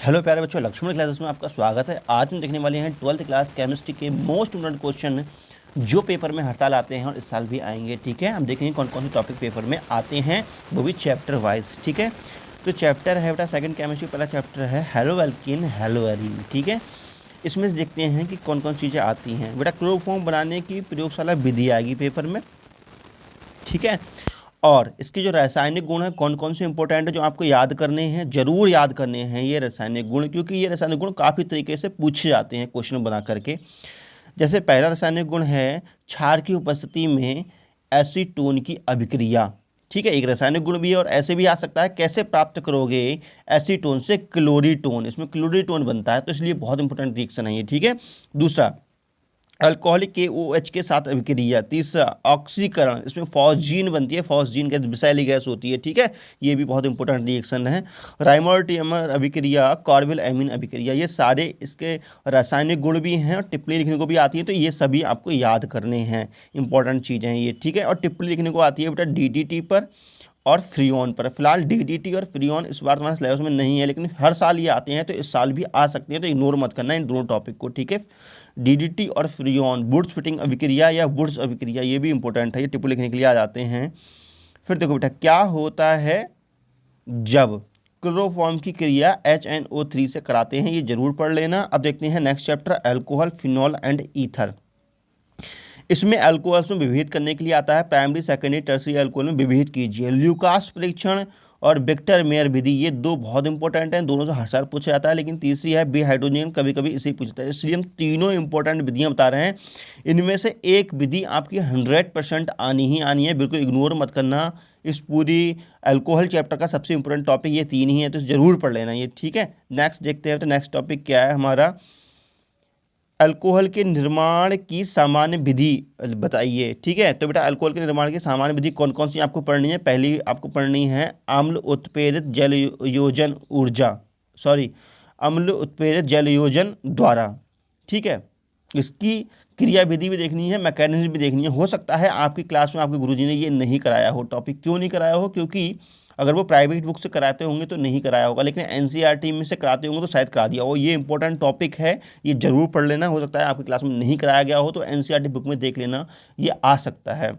Hello प्यारे बच्चों, Lakshman classes में आपका स्वागत है। आज हम देखने वाले हैं 12th क्लास केमिस्ट्री के मोस्ट इम्पोर्टेंट क्वेश्चन जो पेपर में हर साल आते हैं और इस साल भी आएंगे। ठीक है, हम देखेंगे कौन कौन से टॉपिक पेपर में आते हैं, वो भी चैप्टर वाइज। ठीक है, तो चैप्टर है बेटा सेकंड केमिस्ट्री, पहला चैप्टर है हेलो एल्कीन हेलो एरीन। ठीक है, इसमें से देखते हैं कि कौन कौन चीज़ें आती हैं। बेटा क्लोरोफॉर्म बनाने की प्रयोगशाला विधि आएगी पेपर में। ठीक है, और इसके जो रासायनिक गुण हैं कौन कौन से इंपॉर्टेंट है जो आपको याद करने हैं, जरूर याद करने हैं ये रासायनिक गुण, क्योंकि ये रासायनिक गुण काफ़ी तरीके से पूछे जाते हैं क्वेश्चन बना करके। जैसे पहला रासायनिक गुण है क्षार की उपस्थिति में एसीटोन की अभिक्रिया। ठीक है, एक रासायनिक गुण भी है और ऐसे भी आ सकता है कैसे प्राप्त करोगे एसीटोन से क्लोरीटोन, इसमें क्लोरीटोन बनता है, तो इसलिए बहुत इंपॉर्टेंट रिएक्शन है ये। ठीक है, दूसरा अल्कोहलिक KOH के साथ अभिक्रिया। तीसरा ऑक्सीकरण, इसमें फॉस्जीन बनती है, फॉस्जीन गैस विषैली गैस होती है। ठीक है, ये भी बहुत इंपॉर्टेंट रिएक्शन है। राइमर अभिक्रिया, कार्बेल एमीन अभिक्रिया, ये सारे इसके रासायनिक गुण भी हैं और टिप्पणी लिखने को भी आती है, तो ये सभी आपको याद करने हैं, इंपॉर्टेंट चीज़ें हैं ये। ठीक है, और टिप्पणी लिखने को आती है बेटा DDT पर और फ्रीऑन पर। फिलहाल DDT और फ्रीऑन इस बार तुम्हारे सिलेबस में नहीं है, लेकिन हर साल ये आते हैं, तो इस साल भी आ सकते हैं, तो इग्नोर मत करना इन दोनों टॉपिक को। ठीक है, DDT और फ्रीऑन, वुड्स फिटिंग अभिक्रिया या वुड्स अभिक्रिया, ये भी इंपॉर्टेंट है, ये टिप्पणी लिखने के लिए आ जाते हैं। फिर देखो बेटा क्या होता है जब क्लोरोफॉर्म की क्रिया HNO3 से कराते हैं, ये जरूर पढ़ लेना। अब देखते हैं next chapter alcohol, phenol and ether. इसमें अल्कोहल्स में विभेद करने के लिए आता है, प्राइमरी सेकेंडरी टर्सरी अल्कोहल में विभेद कीजिए। ल्यूकास परीक्षण और विक्टर मेयर विधि, ये दो बहुत इंपॉर्टेंट हैं, दोनों से हर साल पूछा जाता है, लेकिन तीसरी है बी हाइड्रोजन, कभी कभी इसे पूछता है, इसलिए हम तीनों इंपॉर्टेंट विधियां बता रहे हैं। इनमें से एक विधि आपकी 100% आनी ही आनी है, बिल्कुल इग्नोर मत करना। इस पूरी अल्कोहल चैप्टर का सबसे इंपॉर्टेंट टॉपिक ये तीन ही है, तो जरूर पढ़ लेना ये। ठीक है, नेक्स्ट देखते हैं, तो नेक्स्ट टॉपिक क्या है हमारा, अल्कोहल के निर्माण की सामान्य विधि बताइए। ठीक है, तो बेटा अल्कोहल के निर्माण की सामान्य विधि कौन कौन सी आपको पढ़नी है। पहली आपको पढ़नी है अम्ल उत्प्रेरित जल योजन ऊर्जा, सॉरी अम्ल उत्प्रेरित जल योजन द्वारा। ठीक है, इसकी क्रिया विधि भी देखनी है, मैकेनिज्म भी देखनी है। हो सकता है आपकी क्लास में आपके गुरुजी ने ये नहीं कराया हो टॉपिक, क्यों नहीं कराया हो, क्योंकि अगर वो प्राइवेट बुक से कराते होंगे तो नहीं कराया होगा, लेकिन NCERT में से कराते होंगे तो शायद करा दिया हो। ये इंपॉर्टेंट टॉपिक है, ये जरूर पढ़ लेना। हो सकता है आपकी क्लास में नहीं कराया गया हो, तो NCERT बुक में देख लेना, ये आ सकता है।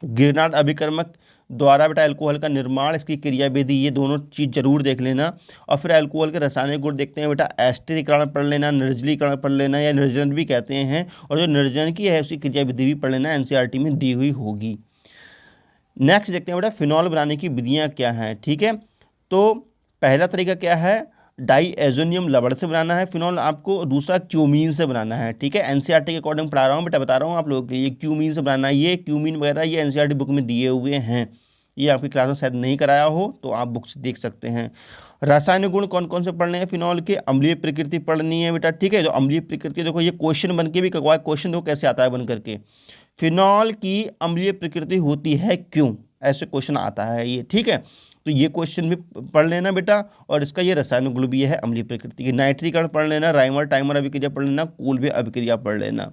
गिरनार्ड अभिकर्मक द्वारा बेटा अल्कोहल का निर्माण, इसकी क्रिया विधि, ये दोनों चीज़ जरूर देख लेना। और फिर अल्कोहल के रासायनिक गुण देखते हैं बेटा, एस्टरीकरण पढ़ लेना, निर्जलीकरण पढ़ लेना, या निर्जलन भी कहते हैं, और जो निर्जलन की है उसकी क्रिया विधि भी पढ़ लेना, NCERT में दी हुई होगी। नेक्स्ट देखते हैं बेटा फिनॉल बनाने की विधियां क्या हैं। ठीक है, तो पहला तरीका क्या है, डाईएजोनियम लवण से बनाना है फिनॉल आपको, दूसरा क्यूमीन से बनाना है। ठीक है, NCERT के अकॉर्डिंग पढ़ा रहा हूँ बेटा, बता रहा हूँ आप लोगों के, ये क्यूमीन से बनाना है। ये क्यूमीन वगैरह ये NCERT बुक में दिए हुए हैं, ये आपकी क्लास में शायद नहीं कराया हो तो आप बुक से देख सकते हैं। रासायनिक गुण कौन कौन से पढ़ने हैं फिनॉल के, अम्लीय प्रकृति पढ़नी है बेटा। ठीक है, जो अम्लीय प्रकृति, देखो ये क्वेश्चन बन के भी क्वेश्चन देखो कैसे आता है बन करके, फिनॉल की अम्लीय प्रकृति होती है क्यों, ऐसे क्वेश्चन आता है ये। ठीक है, तो ये क्वेश्चन भी पढ़ लेना बेटा, और इसका ये रासायनिक गुण भी है अम्लीय प्रकृति की। नाइट्रीकरण पढ़ लेना, राइमर टाइमर अभिक्रिया पढ़ लेना, कोल्बे अभिक्रिया पढ़ लेना।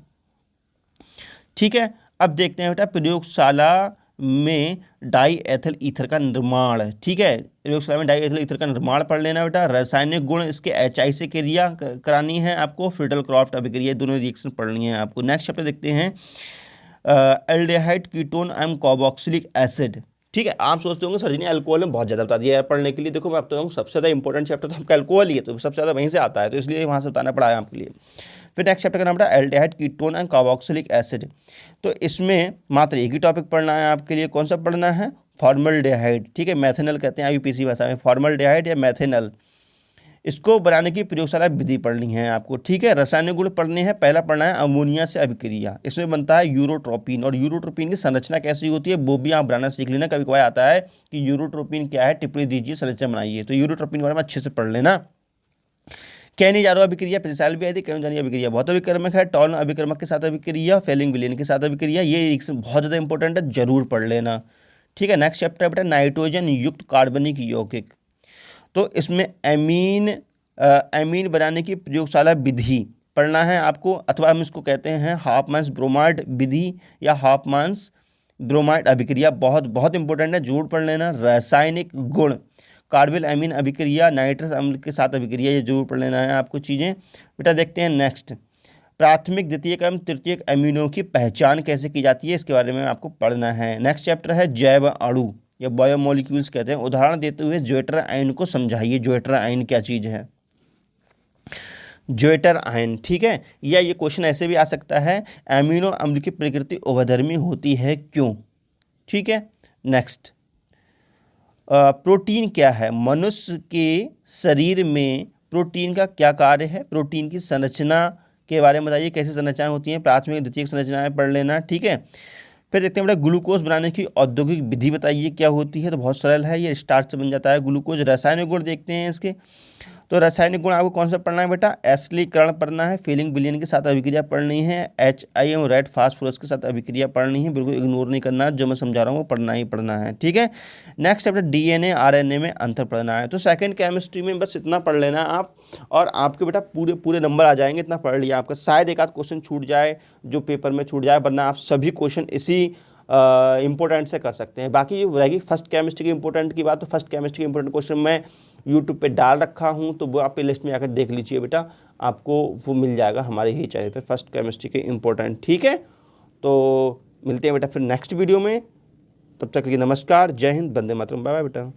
ठीक है, अब देखते हैं बेटा प्रयोगशाला में डाई एथिल ईथर का निर्माण। ठीक है, प्रयोगशाला में डाई एथिल ईथर का निर्माण पढ़ लेना बेटा। रासायनिक गुण इसके HI से क्रिया करानी है आपको, फ्रिडल क्रॉफ्ट अभिक्रिया, दोनों रिएक्शन पढ़नी है आपको। नेक्स्ट चैप्टर देखते हैं एल्डेहाइड कीटोन एंड कार्बोक्सिलिक एसिड। ठीक है, आप सोचते होंगे सर जी ने अल्कोहल में बहुत ज़्यादा बता दिया यार पढ़ने के लिए। देखो मैं बताता हूँ, सबसे ज़्यादा इंपॉर्टेंट चैप्टर तो आपका अल्कोहल ही है, तो सबसे ज़्यादा वहीं से आता है, तो इसलिए वहाँ से बताना पड़ा है आपके लिए। फिर नेक्स्ट चैप्टर का नाम है एल्डेहाइड कीटोन एंड कार्बोक्सिलिक एसिड। तो इसमें मात्र एक ही टॉपिक पढ़ना है आपके लिए, कौन सा पढ़ना है, फॉर्मल्डेहाइड। ठीक है, मैथेनल कहते हैं IUPAC भाषा में, फॉर्मल्डेहाइड या मैथेनल, इसको बनाने की प्रयोगशाला विधि पढ़नी है आपको। ठीक है, रासायनिक गुण पढ़ने हैं, पहला पढ़ना है अमोनिया से अभिक्रिया, इसमें बनता है यूरोट्रोपिन, और यूरोट्रोपिन की संरचना कैसी होती है वो भी आप बनाना सीख लेना। कभी कभी आता है कि यूरोट्रोपिन क्या है, टिप्पणी दीजिए, संरचना बनाइए, तो यूरोट्रोपिन के बारे में अच्छे से पढ़ लेना। कैनिजारो अभिक्रिया प्रिंसाइल भी आई थी, कैनिजारो अभिक्रिया बहुत अभिकर्मक है, टॉलन अभिकर्मक के साथ अभिक्रिया, फेलिंग विलेन के साथ अभिक्रिया, ये रिएक्शन बहुत ज़्यादा इंपॉर्टेंट है, जरूर पढ़ लेना। ठीक है, नेक्स्ट चैप्टर है बेटा नाइट्रोजन युक्त कार्बनिक यौगिक। तो इसमें एमीन बनाने की प्रयोगशाला विधि पढ़ना है आपको, अथवा हम इसको कहते हैं हाफमैन्स ब्रोमाइड विधि या हाफमैन्स ब्रोमाइड अभिक्रिया, बहुत बहुत इंपॉर्टेंट है, जरूर पढ़ लेना। रासायनिक गुण कार्बोनिल अमीन अभिक्रिया, नाइट्रस अम्ल के साथ अभिक्रिया, ये जरूर पढ़ लेना है आपको चीज़ें बेटा। देखते हैं नेक्स्ट, प्राथमिक द्वितीयक एवं तृतीयक अमीनों की पहचान कैसे की जाती है, इसके बारे में आपको पढ़ना है। नेक्स्ट चैप्टर है जैव अणु या बायोमोलिक्यूल्स कहते हैं। उदाहरण देते हुए ज्वेटर आयन को समझाइए। ज्वेटर आयन क्या चीज़ है? ज्वेटर आयन, ठीक है। या ये क्वेश्चन ऐसे भी आ सकता है, एमिनो अम्ल की प्रकृति उभयधर्मी होती है क्यों? ठीक है। नेक्स्ट, प्रोटीन क्या है? मनुष्य के शरीर में प्रोटीन का क्या कार्य है? प्रोटीन की संरचना के बारे में बताइए, कैसी संरचनाएं होती हैं? प्राथमिक द्वितीयक संरचनाएं पढ़ लेना, ठीक है। फिर देखते हैं बेटा, ग्लूकोज बनाने की औद्योगिक विधि बताइए क्या होती है? तो बहुत सरल है, ये स्टार्च से बन जाता है ग्लूकोज। रासायनिक गुण देखते हैं इसके, तो रासायनिक गुण आपको कौन सा पढ़ना है बेटा? एसिडीकरण पढ़ना है, फीलिंग विलियन के साथ अभिक्रिया पढ़नी है, HI एवं रेड फास्फोरस के साथ अभिक्रिया पढ़नी है। बिल्कुल इग्नोर नहीं करना, जो मैं समझा रहा हूँ वो पढ़ना ही पढ़ना है, ठीक है। नेक्स्ट बेटा, DNA RNA में अंतर पढ़ना है। तो सेकंड केमिस्ट्री में बस इतना पढ़ लेना आप, और आपके बेटा पूरे नंबर आ जाएंगे। इतना पढ़ लिया आपका, शायद एक आध क्वेश्चन छूट जाए जो पेपर में छूट जाए, वरना आप सभी क्वेश्चन इसी इंपॉर्टेंट से कर सकते हैं। बाकी जो रहेगी फर्स्ट केमिस्ट्री की इंपॉर्टेंट की बात, तो फर्स्ट केमिस्ट्री के इंपॉर्टेंट क्वेश्चन मैं यूट्यूब पे डाल रखा हूँ, तो वो आप प्ले लिस्ट में आकर देख लीजिए बेटा, आपको वो मिल जाएगा हमारे ही चैनल पे, फर्स्ट केमिस्ट्री के इंपॉर्टेंट, ठीक है। तो मिलते हैं बेटा फिर नेक्स्ट वीडियो में, तब तक के लिए नमस्कार, जय हिंद, वंदे मातरम, बाय बाय बेटा।